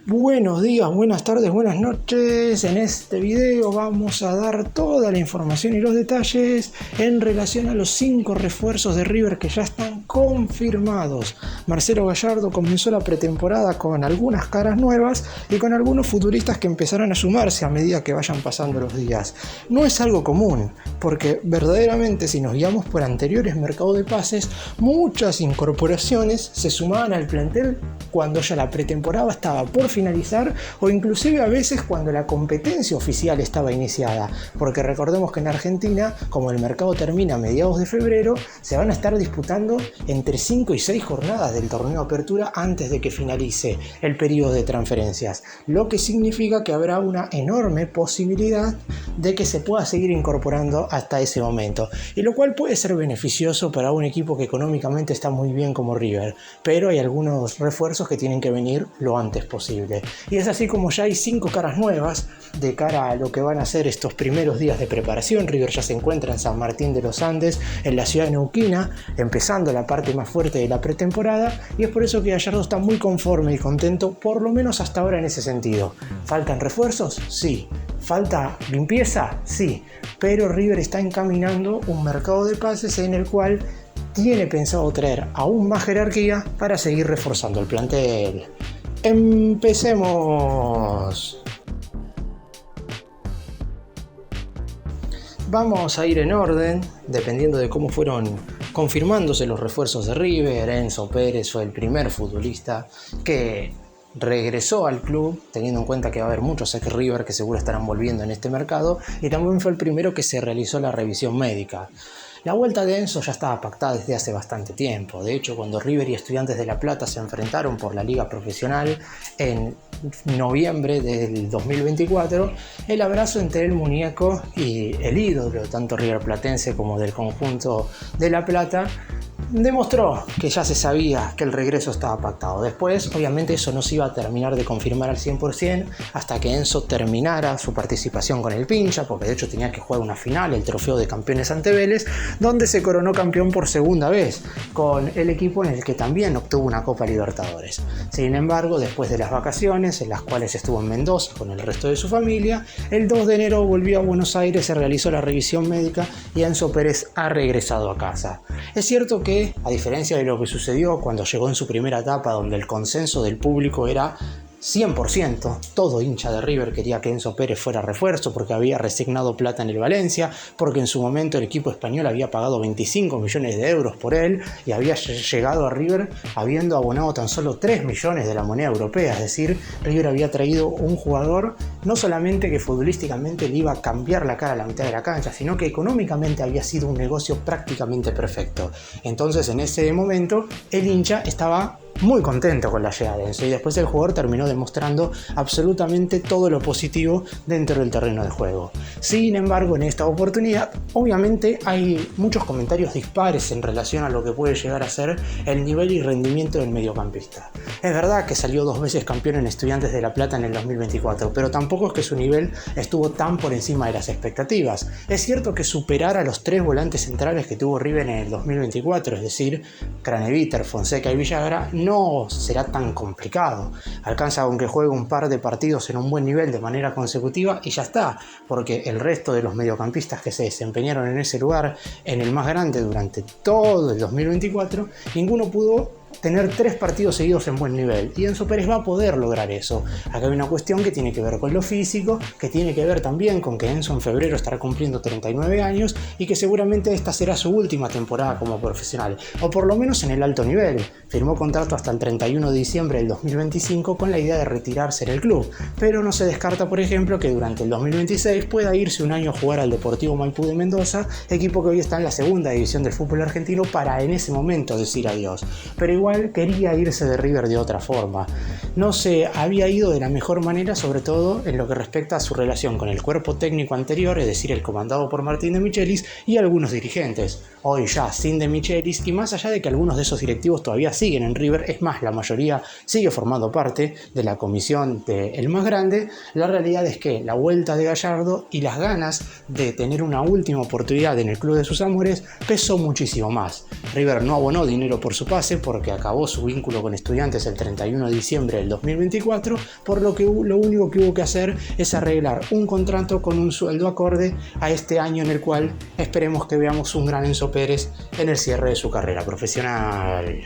Buenos días, buenas tardes, buenas noches. En este video vamos a dar toda la información y los detalles en relación a los 5 refuerzos de River que ya están confirmados. Marcelo Gallardo comenzó la pretemporada con algunas caras nuevas y con algunos futuristas que empezarán a sumarse a medida que vayan pasando los días. No es algo común, porque verdaderamente si nos guiamos por anteriores mercados de pases, muchas incorporaciones se sumaban al plantel cuando ya la pretemporada estaba por finalizar o inclusive a veces cuando la competencia oficial estaba iniciada, porque recordemos que en Argentina, como el mercado termina a mediados de febrero, se van a estar disputando entre 5 y 6 jornadas del torneo Apertura antes de que finalice el periodo de transferencias, lo que significa que habrá una enorme posibilidad de que se pueda seguir incorporando hasta ese momento, y lo cual puede ser beneficioso para un equipo que económicamente está muy bien como River, pero hay algunos refuerzos que tienen que venir lo antes posible. Y es así como ya hay 5 caras nuevas de cara a lo que van a ser estos primeros días de preparación. River ya se encuentra en San Martín de los Andes, en la ciudad de Neuquina, empezando la parte más fuerte de la pretemporada, y es por eso que Gallardo está muy conforme y contento, por lo menos hasta ahora en ese sentido. ¿Faltan refuerzos? Sí. ¿Falta limpieza? Sí. Pero River está encaminando un mercado de pases en el cual tiene pensado traer aún más jerarquía para seguir reforzando el plantel. ¡Empecemos! Vamos a ir en orden, dependiendo de cómo fueron confirmándose los refuerzos de River. Enzo Pérez fue el primer futbolista que regresó al club, teniendo en cuenta que va a haber muchos ex River que seguro estarán volviendo en este mercado, y también fue el primero que se realizó la revisión médica. La vuelta de Enzo ya estaba pactada desde hace bastante tiempo. De hecho, cuando River y Estudiantes de La Plata se enfrentaron por la Liga Profesional en noviembre del 2024, el abrazo entre el muñeco y el ídolo, tanto riverplatense como del conjunto de La Plata, demostró que ya se sabía que el regreso estaba pactado. Después, obviamente, eso no se iba a terminar de confirmar al 100% hasta que Enzo terminara su participación con el Pincha, porque de hecho tenía que jugar una final, el Trofeo de Campeones ante Vélez, donde se coronó campeón por segunda vez, con el equipo en el que también obtuvo una Copa Libertadores. Sin embargo, después de las vacaciones, en las cuales estuvo en Mendoza con el resto de su familia, el 2 de enero volvió a Buenos Aires, se realizó la revisión médica y Enzo Pérez ha regresado a casa. Es cierto que, a diferencia de lo que sucedió cuando llegó en su primera etapa, donde el consenso del público era 100%, todo hincha de River quería que Enzo Pérez fuera refuerzo porque había resignado plata en el Valencia, porque en su momento el equipo español había pagado 25 millones de euros por él y había llegado a River habiendo abonado tan solo 3 millones de la moneda europea. Es decir, River había traído un jugador no solamente que futbolísticamente le iba a cambiar la cara a la mitad de la cancha, sino que económicamente había sido un negocio prácticamente perfecto. Entonces, en ese momento, el hincha estaba muy contento con la llegada de Enzo, y después el jugador terminó demostrando absolutamente todo lo positivo dentro del terreno de juego. Sin embargo, en esta oportunidad, obviamente hay muchos comentarios dispares en relación a lo que puede llegar a ser el nivel y rendimiento del mediocampista. Es verdad que salió 2 veces campeón en Estudiantes de La Plata en el 2024, pero tampoco es que su nivel estuvo tan por encima de las expectativas. Es cierto que superar a los 3 volantes centrales que tuvo River en el 2024, es decir, Craneviter, Fonseca y Villagra, no será tan complicado. Alcanza con que juegue un par de partidos en un buen nivel de manera consecutiva y ya está, porque el resto de los mediocampistas que se desempeñaron en ese lugar, en el más grande durante todo el 2024, ninguno pudo tener 3 partidos seguidos en buen nivel, y Enzo Pérez va a poder lograr eso. Acá hay una cuestión que tiene que ver con lo físico, que tiene que ver también con que Enzo en febrero estará cumpliendo 39 años y que seguramente esta será su última temporada como profesional, o por lo menos en el alto nivel. Firmó contrato hasta el 31 de diciembre del 2025 con la idea de retirarse del club, pero no se descarta, por ejemplo, que durante el 2026 pueda irse un año a jugar al Deportivo Maipú de Mendoza, equipo que hoy está en la segunda división del fútbol argentino, para en ese momento decir adiós. Pero igual quería irse de River de otra forma. No se había ido de la mejor manera, sobre todo en lo que respecta a su relación con el cuerpo técnico anterior, es decir, el comandado por Martín de Michelis y algunos dirigentes. Hoy ya sin de Michelis, y más allá de que algunos de esos directivos todavía siguen en River, es más, la mayoría sigue formando parte de la comisión del más grande, la realidad es que la vuelta de Gallardo y las ganas de tener una última oportunidad en el club de sus amores pesó muchísimo más. River no abonó dinero por su pase porque que acabó su vínculo con Estudiantes el 31 de diciembre del 2024, por lo que lo único que hubo que hacer es arreglar un contrato con un sueldo acorde a este año en el cual esperemos que veamos un gran Enzo Pérez en el cierre de su carrera profesional.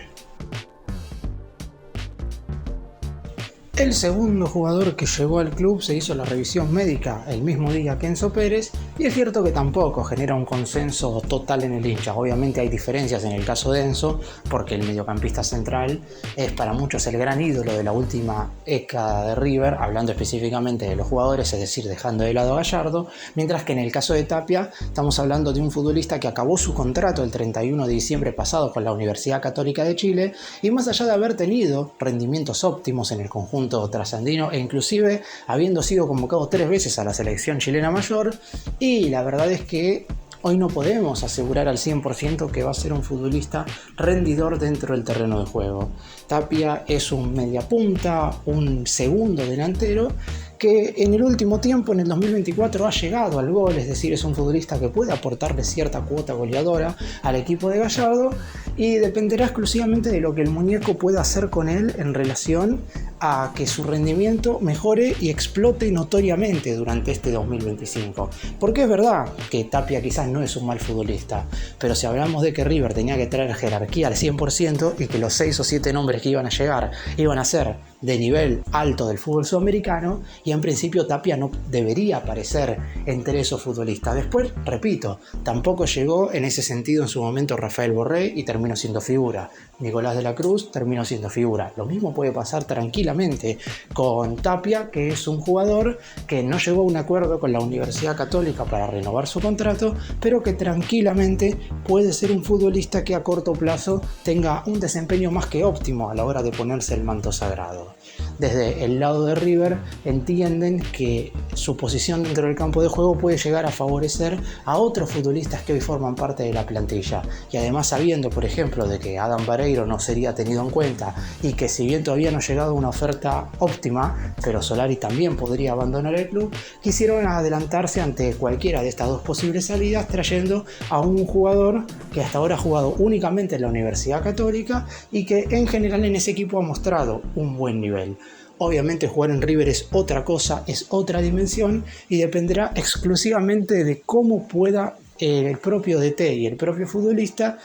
El segundo jugador que llegó al club se hizo la revisión médica el mismo día que Enzo Pérez, y es cierto que tampoco genera un consenso total en el hincha. Obviamente hay diferencias en el caso de Enzo, porque el mediocampista central es para muchos el gran ídolo de la última década de River, hablando específicamente de los jugadores, es decir, dejando de lado a Gallardo, mientras que en el caso de Tapia estamos hablando de un futbolista que acabó su contrato el 31 de diciembre pasado con la Universidad Católica de Chile, y más allá de haber tenido rendimientos óptimos en el conjunto trasandino e inclusive habiendo sido convocado 3 veces a la selección chilena mayor, y la verdad es que hoy no podemos asegurar al 100% que va a ser un futbolista rendidor dentro del terreno de juego. Tapia es un mediapunta, un segundo delantero que en el último tiempo, en el 2024, ha llegado al gol, es decir, es un futbolista que puede aportarle cierta cuota goleadora al equipo de Gallardo, y dependerá exclusivamente de lo que el muñeco pueda hacer con él en relación a que su rendimiento mejore y explote notoriamente durante este 2025. Porque es verdad que Tapia quizás no es un mal futbolista, pero si hablamos de que River tenía que traer jerarquía al 100% y que los 6 o 7 nombres que iban a llegar iban a ser de nivel alto del fútbol sudamericano, y en principio Tapia no debería aparecer entre esos futbolistas. Después, repito, tampoco llegó en ese sentido en su momento Rafael Borré y terminó siendo figura. Nicolás de la Cruz terminó siendo figura. Lo mismo puede pasar tranquilamente con Tapia, que es un jugador que no llegó a un acuerdo con la Universidad Católica para renovar su contrato, pero que tranquilamente puede ser un futbolista que a corto plazo tenga un desempeño más que óptimo a la hora de ponerse el manto sagrado. Desde el lado de River entienden que su posición dentro del campo de juego puede llegar a favorecer a otros futbolistas que hoy forman parte de la plantilla, y además sabiendo, por ejemplo, de que Adam Vareiro no sería tenido en cuenta y que si bien todavía no ha llegado una oferta óptima, pero Solari también podría abandonar el club, quisieron adelantarse ante cualquiera de estas dos posibles salidas, trayendo a un jugador que hasta ahora ha jugado únicamente en la Universidad Católica y que en general en ese equipo ha mostrado un buen nivel. Obviamente jugar en River es otra cosa, es otra dimensión, y dependerá exclusivamente de cómo pueda el propio DT y el propio futbolista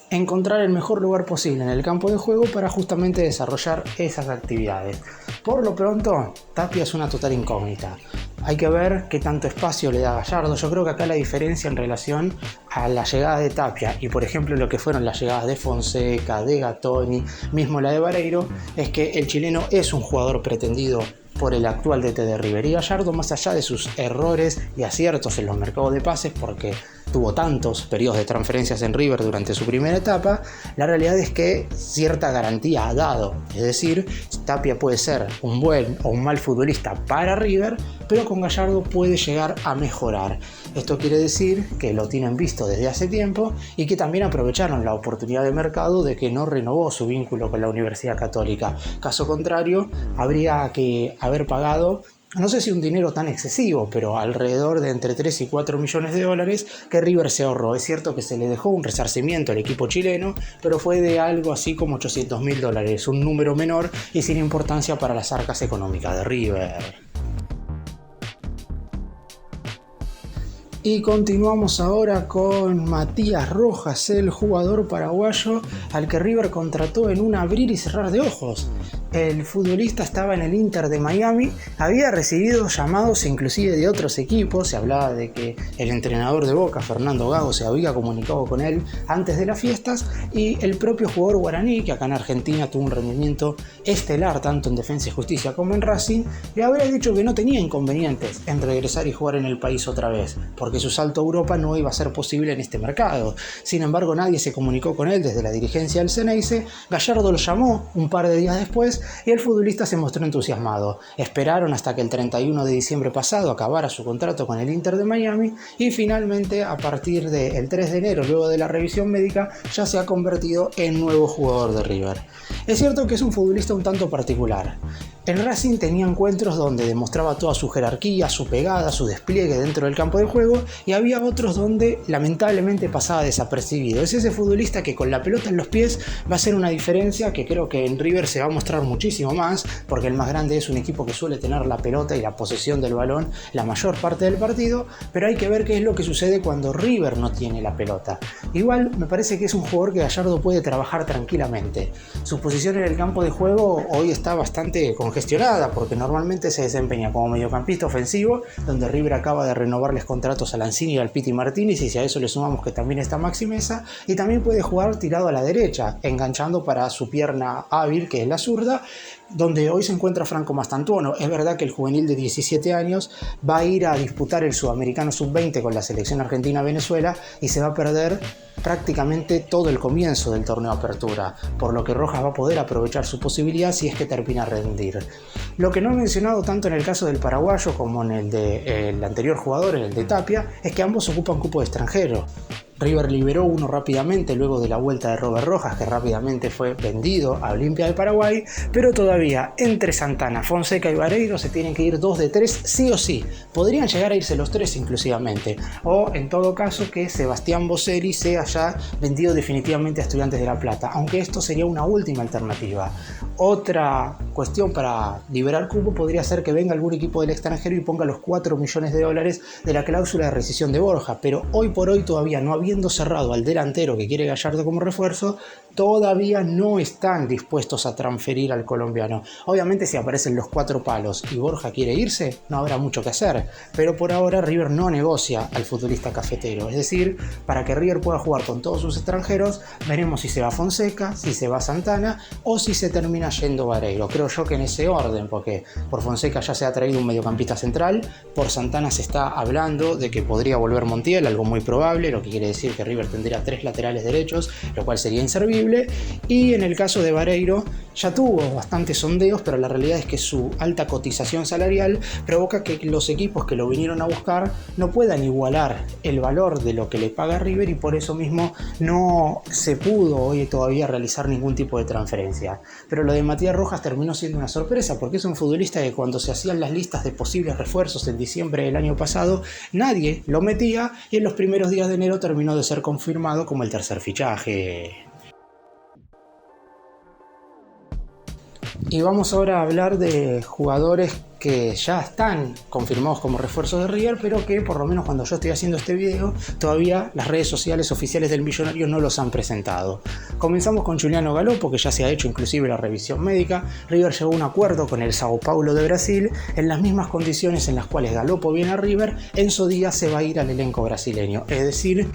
encontrar el mejor lugar posible en el campo de juego para justamente desarrollar esas actividades. Por lo pronto, Tapia es una total incógnita. Hay que ver qué tanto espacio le da Gallardo. Yo creo que acá la diferencia en relación a la llegada de Tapia y por ejemplo lo que fueron las llegadas de Fonseca, de Gattoni, mismo la de Vareiro, es que el chileno es un jugador pretendido por el actual DT de River, y Gallardo, más allá de sus errores y aciertos en los mercados de pases, porque tuvo tantos periodos de transferencias en River durante su primera etapa, la realidad es que cierta garantía ha dado. Es decir, Tapia puede ser un buen o un mal futbolista para River, pero con Gallardo puede llegar a mejorar. Esto quiere decir que lo tienen visto desde hace tiempo y que también aprovecharon la oportunidad de mercado de que no renovó su vínculo con la Universidad Católica. Caso contrario, habría que haber pagado, no sé si un dinero tan excesivo, pero alrededor de entre 3 y 4 millones de dólares que River se ahorró. Es cierto que se le dejó un resarcimiento al equipo chileno, pero fue de algo así como $800,000, un número menor y sin importancia para las arcas económicas de River. Y continuamos ahora con Matías Rojas, el jugador paraguayo al que River contrató en un abrir y cerrar de ojos. El futbolista estaba en el Inter de Miami, había recibido llamados inclusive de otros equipos, se hablaba de que el entrenador de Boca, Fernando Gago, se había comunicado con él antes de las fiestas, y el propio jugador guaraní, que acá en Argentina tuvo un rendimiento estelar tanto en Defensa y Justicia como en Racing, le habría dicho que no tenía inconvenientes en regresar y jugar en el país otra vez, porque su salto a Europa no iba a ser posible en este mercado. Sin embargo, nadie se comunicó con él desde la dirigencia del Xeneize. Gallardo lo llamó un par de días después y el futbolista se mostró entusiasmado. Esperaron hasta que el 31 de diciembre pasado acabara su contrato con el Inter de Miami y finalmente a partir del 3 de enero, luego de la revisión médica, ya se ha convertido en nuevo jugador de River. Es cierto que es un futbolista un tanto particular. El Racing tenía encuentros donde demostraba toda su jerarquía, su pegada, su despliegue dentro del campo de juego, y había otros donde lamentablemente pasaba desapercibido. Es ese futbolista que con la pelota en los pies va a hacer una diferencia que creo que en River se va a mostrar muchísimo más, porque el Más Grande es un equipo que suele tener la pelota y la posesión del balón la mayor parte del partido, pero hay que ver qué es lo que sucede cuando River no tiene la pelota. Igual me parece que es un jugador que Gallardo puede trabajar tranquilamente. Su posición en el campo de juego hoy está bastante congestionada, porque normalmente se desempeña como mediocampista ofensivo, donde River acaba de renovarles contratos a Lanzini y al Piti Martínez, y si a eso le sumamos que también está Maxi Meza, y también puede jugar tirado a la derecha, enganchando para su pierna hábil, que es la zurda, donde hoy se encuentra Franco Mastantuono. Es verdad que el juvenil de 17 años va a ir a disputar el Sudamericano Sub-20 con la selección Argentina-Venezuela y se va a perder prácticamente todo el comienzo del torneo Apertura, por lo que Rojas va a poder aprovechar su posibilidad si es que termina a rendir. Lo que no he mencionado tanto en el caso del paraguayo como en el del anterior jugador, en el de Tapia, es que ambos ocupan cupo de extranjero. River liberó uno rápidamente luego de la vuelta de Robert Rojas, que rápidamente fue vendido a Olimpia de Paraguay, pero todavía entre Santana, Fonseca y Vareiro se tienen que ir 2 de 3 sí o sí. Podrían llegar a irse los 3 inclusivamente, o en todo caso que Sebastián Bosseri sea ya vendido definitivamente a Estudiantes de La Plata, aunque esto sería una última alternativa. Otra cuestión para liberar cupo podría ser que venga algún equipo del extranjero y ponga los 4 millones de dólares de la cláusula de rescisión de Borja, pero hoy por hoy todavía no habiendo cerrado al delantero que quiere Gallardo como refuerzo, todavía no están dispuestos a transferir al colombiano. Obviamente si aparecen los 4 palos y Borja quiere irse, no habrá mucho que hacer, pero por ahora River no negocia al futbolista cafetero, es decir, para que River pueda jugar con todos sus extranjeros, veremos si se va Fonseca, si se va Santana o si se termina yendo Vareiro. Creo yo que en ese orden, porque por Fonseca ya se ha traído un mediocampista central, por Santana se está hablando de que podría volver Montiel, algo muy probable, lo que quiere decir que River tendría 3 laterales derechos, lo cual sería inservible. Y en el caso de Vareiro ya tuvo bastantes sondeos, pero la realidad es que su alta cotización salarial provoca que los equipos que lo vinieron a buscar no puedan igualar el valor de lo que le paga River, y por eso mismo no se pudo hoy todavía realizar ningún tipo de transferencia. Pero lo de Matías Rojas terminó siendo una sorpresa, porque es un futbolista que cuando se hacían las listas de posibles refuerzos en diciembre del año pasado, nadie lo metía, y en los primeros días de enero terminó de ser confirmado como el tercer fichaje. Y vamos ahora a hablar de jugadores que ya están confirmados como refuerzos de River, pero que por lo menos cuando yo estoy haciendo este video, todavía las redes sociales oficiales del Millonario no los han presentado. Comenzamos con Juliano Galopo, que ya se ha hecho inclusive la revisión médica. River llegó a un acuerdo con el Sao Paulo de Brasil en las mismas condiciones en las cuales Galopo viene a River. Enzo Díaz se va a ir al elenco brasileño, es decir,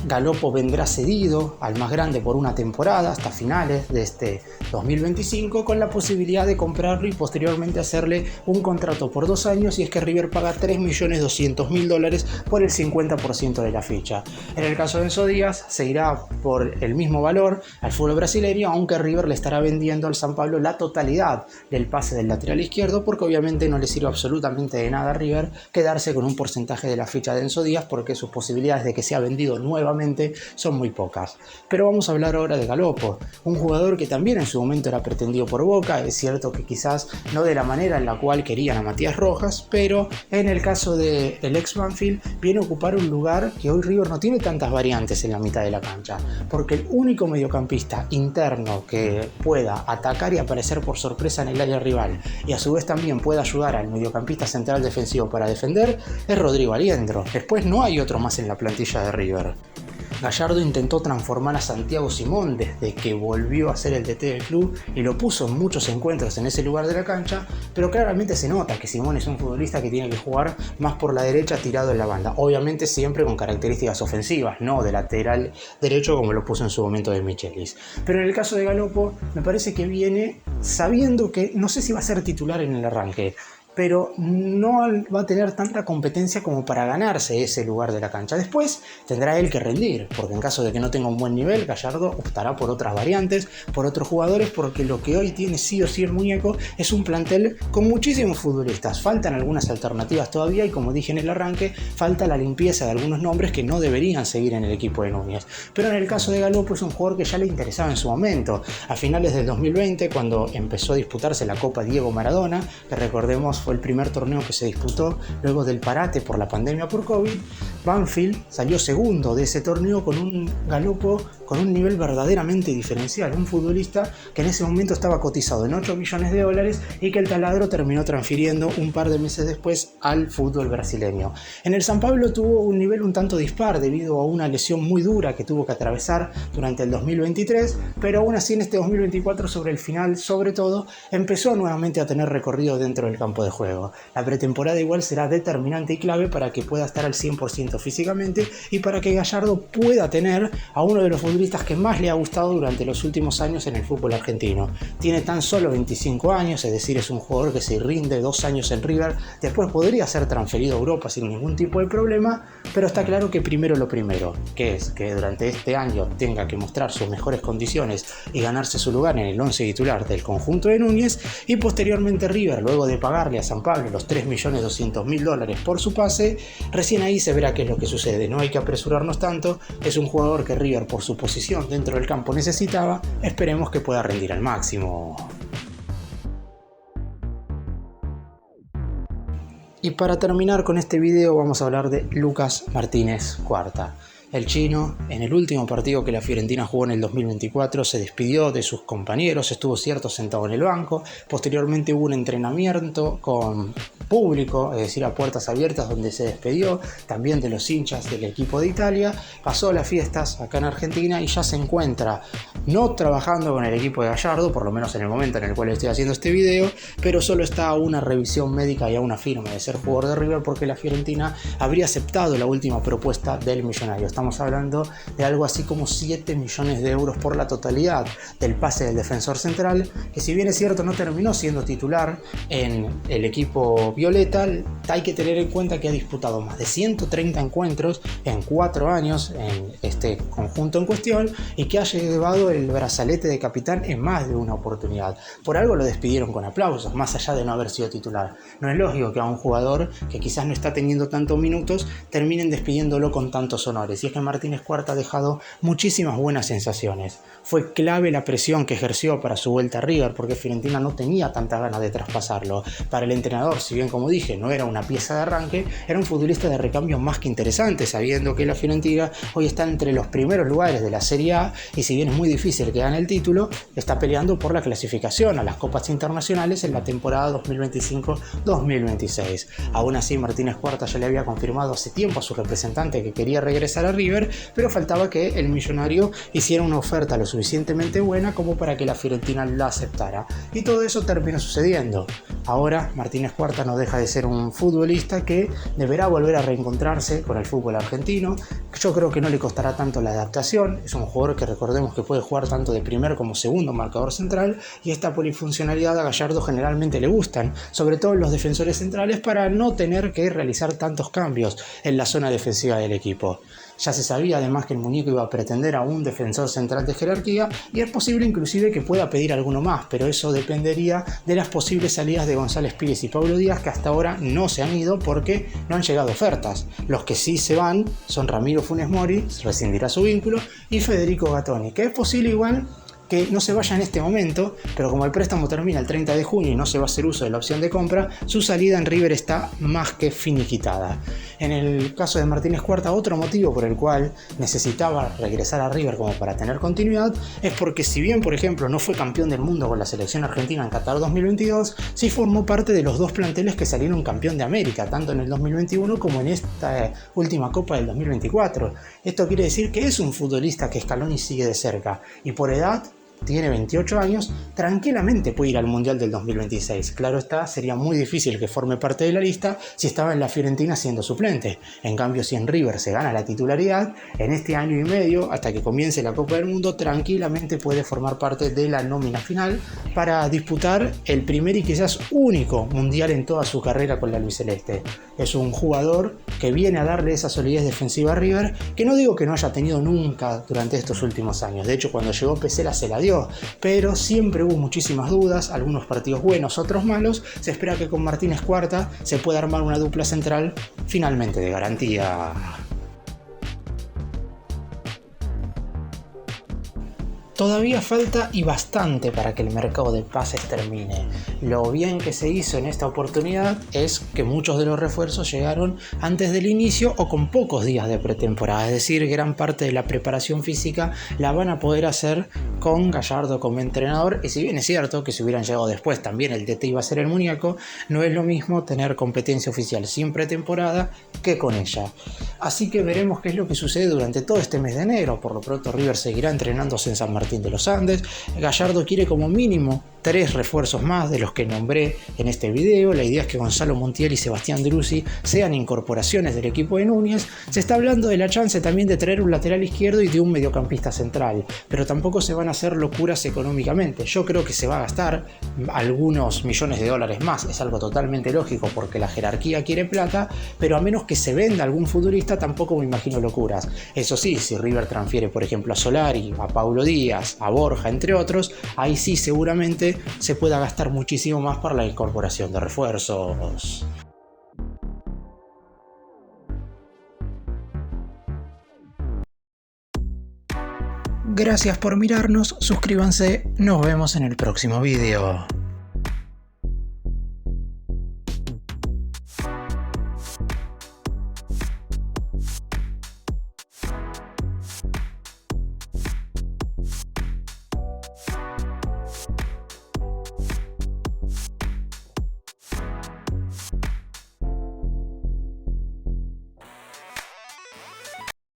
Galopo vendrá cedido al Más Grande por una temporada hasta finales de este 2025, con la posibilidad de comprarlo y posteriormente hacerle un contrato por 2 años, y es que River paga $3.200.000 por el 50% de la ficha. En el caso de Enzo Díaz se irá por el mismo valor al fútbol brasileño, aunque River le estará vendiendo al San Pablo la totalidad del pase del lateral izquierdo, porque obviamente no le sirve absolutamente de nada a River quedarse con un porcentaje de la ficha de Enzo Díaz, porque sus posibilidades de que sea vendido nuevamente son muy pocas. Pero vamos a hablar ahora de Galopo, un jugador que también en su momento era pretendido por Boca. Es cierto que quizás no de la manera en la cual querían a Matías Rojas, pero en el caso del ex Banfield viene a ocupar un lugar que hoy River no tiene tantas variantes en la mitad de la cancha, porque el único mediocampista interno que pueda atacar y aparecer por sorpresa en el área rival, y a su vez también pueda ayudar al mediocampista central defensivo para defender, es Rodrigo Aliendro. Después no hay otro más en la plantilla de River. Gallardo intentó transformar a Santiago Simón desde que volvió a ser el DT del club y lo puso en muchos encuentros en ese lugar de la cancha, pero claramente se nota que Simón es un futbolista que tiene que jugar más por la derecha, tirado en la banda, obviamente siempre con características ofensivas, no de lateral derecho como lo puso en su momento de Michelis. Pero en el caso de Galopo me parece que viene sabiendo que no sé si va a ser titular en el arranque, pero no va a tener tanta competencia como para ganarse ese lugar de la cancha. Después tendrá él que rendir, porque en caso de que no tenga un buen nivel, Gallardo optará por otras variantes, por otros jugadores, porque lo que hoy tiene sí o sí el muñeco es un plantel con muchísimos futbolistas. Faltan algunas alternativas todavía y, como dije en el arranque, falta la limpieza de algunos nombres que no deberían seguir en el equipo de Núñez. Pero en el caso de Galo, pues un jugador que ya le interesaba en su momento. A finales del 2020, cuando empezó a disputarse la Copa Diego Maradona, que recordemos fue el primer torneo que se disputó luego del parate por la pandemia por COVID, Banfield salió segundo de ese torneo con un Galopo con un nivel verdaderamente diferencial, un futbolista que en ese momento estaba cotizado en 8 millones de dólares y que el taladro terminó transfiriendo un par de meses después al fútbol brasileño. En el San Pablo tuvo un nivel un tanto dispar debido a una lesión muy dura que tuvo que atravesar durante el 2023, pero aún así en este 2024, sobre el final sobre todo, empezó nuevamente a tener recorrido dentro del campo de juego. La pretemporada igual será determinante y clave para que pueda estar al 100% físicamente y para que Gallardo pueda tener a uno de los futbolistas que más le ha gustado durante los últimos años en el fútbol argentino. Tiene tan solo 25 años, es decir, es un jugador que se rinde 2 años en River, después podría ser transferido a Europa sin ningún tipo de problema, pero está claro que primero lo primero, que es que durante este año tenga que mostrar sus mejores condiciones y ganarse su lugar en el 11 titular del conjunto de Núñez, y posteriormente River, luego de pagarle a San Pablo los $3.200.000 por su pase, recién ahí se verá qué es lo que sucede. No hay que apresurarnos tanto, es un jugador que River por su posición dentro del campo necesitaba, esperemos que pueda rendir al máximo. Y para terminar con este video vamos a hablar de Lucas Martínez Cuarta. El chino, en el último partido que la Fiorentina jugó en el 2024, se despidió de sus compañeros, estuvo cierto sentado en el banco, posteriormente hubo un entrenamiento con público, es decir, a puertas abiertas, donde se despidió también de los hinchas del equipo de Italia, pasó las fiestas acá en Argentina y ya se encuentra no trabajando con el equipo de Gallardo, por lo menos en el momento en el cual estoy haciendo este video, pero solo está a una revisión médica y a una firma de ser jugador de River, porque la Fiorentina habría aceptado la última propuesta del millonario. Estamos hablando de algo así como 7 millones de euros por la totalidad del pase del defensor central, que si bien es cierto no terminó siendo titular en el equipo violeta, hay que tener en cuenta que ha disputado más de 130 encuentros en 4 años en este conjunto en cuestión y que ha llevado el brazalete de capitán en más de una oportunidad. Por algo lo despidieron con aplausos, más allá de no haber sido titular. No es lógico que a un jugador que quizás no está teniendo tantos minutos terminen despidiéndolo con tantos honores. Y es que Martínez Cuarta ha dejado muchísimas buenas sensaciones. Fue clave la presión que ejerció para su vuelta a River, porque Fiorentina no tenía tanta ganas de traspasarlo. Para el entrenador, si bien como dije no era una pieza de arranque, era un futbolista de recambio más que interesante, sabiendo que la Fiorentina hoy está entre los primeros lugares de la Serie A y si bien es muy difícil que gane el título, está peleando por la clasificación a las copas internacionales en la temporada 2025-2026. Aún así, Martínez Cuarta ya le había confirmado hace tiempo a su representante que quería regresar a River, pero faltaba que el millonario hiciera una oferta lo suficientemente buena como para que la Fiorentina la aceptara. Y todo eso terminó sucediendo. Ahora Martínez Cuarta no deja de ser un futbolista que deberá volver a reencontrarse con el fútbol argentino. Yo creo que no le costará tanto la adaptación. Es un jugador que recordemos que puede jugar tanto de primer como segundo marcador central, y esta polifuncionalidad a Gallardo generalmente le gustan, sobre todo en los defensores centrales, para no tener que realizar tantos cambios en la zona defensiva del equipo. Ya se sabía además que el muñeco iba a pretender a un defensor central de jerarquía y es posible inclusive que pueda pedir alguno más, pero eso dependería de las posibles salidas de González Pires y Pablo Díaz, que hasta ahora no se han ido porque no han llegado ofertas. Los que sí se van son Ramiro Funes Mori, rescindirá su vínculo, y Federico Gattoni, que es posible igual que no se vaya en este momento, pero como el préstamo termina el 30 de junio y no se va a hacer uso de la opción de compra, su salida en River está más que finiquitada. En el caso de Martínez Cuarta, otro motivo por el cual necesitaba regresar a River como para tener continuidad es porque, si bien por ejemplo no fue campeón del mundo con la selección argentina en Qatar 2022, sí formó parte de los dos planteles que salieron campeón de América, tanto en el 2021 como en esta última Copa del 2024. Esto quiere decir que es un futbolista que Scaloni sigue de cerca, y por edad tiene 28 años, tranquilamente puede ir al Mundial del 2026. Claro está, sería muy difícil que forme parte de la lista si estaba en la Fiorentina siendo suplente. En cambio, si en River se gana la titularidad, en este año y medio, hasta que comience la Copa del Mundo, tranquilamente puede formar parte de la nómina final para disputar el primer y quizás único Mundial en toda su carrera con la albiceleste. Es un jugador que viene a darle esa solidez defensiva a River, que no digo que no haya tenido nunca durante estos últimos años. De hecho, cuando llegó Pesela se la dio, pero siempre hubo muchísimas dudas, algunos partidos buenos, otros malos. Se espera que con Martínez Cuarta se pueda armar una dupla central finalmente de garantía. Todavía falta y bastante para que el mercado de pases termine. Lo bien que se hizo en esta oportunidad es que muchos de los refuerzos llegaron antes del inicio o con pocos días de pretemporada, es decir, gran parte de la preparación física la van a poder hacer con Gallardo como entrenador, y si bien es cierto que si hubieran llegado después también el DT iba a ser el muñeco, no es lo mismo tener competencia oficial sin pretemporada que con ella. Así que veremos qué es lo que sucede durante todo este mes de enero. Por lo pronto River seguirá entrenándose en San Martín de los Andes. Gallardo quiere como mínimo 3 refuerzos más de los que nombré en este video. La idea es que Gonzalo Montiel y Sebastián Driussi sean incorporaciones del equipo de Núñez. Se está hablando de la chance también de traer un lateral izquierdo y de un mediocampista central, pero tampoco se van a hacer locuras económicamente. Yo creo que se va a gastar algunos millones de dólares más, es algo totalmente lógico porque la jerarquía quiere plata, pero a menos que se venda algún futbolista tampoco me imagino locuras. Eso sí, si River transfiere por ejemplo a Solari, a Paulo Díaz, a Borja, entre otros, ahí sí seguramente se pueda gastar muchísimo más para la incorporación de refuerzos. Gracias por mirarnos, suscríbanse, nos vemos en el próximo video.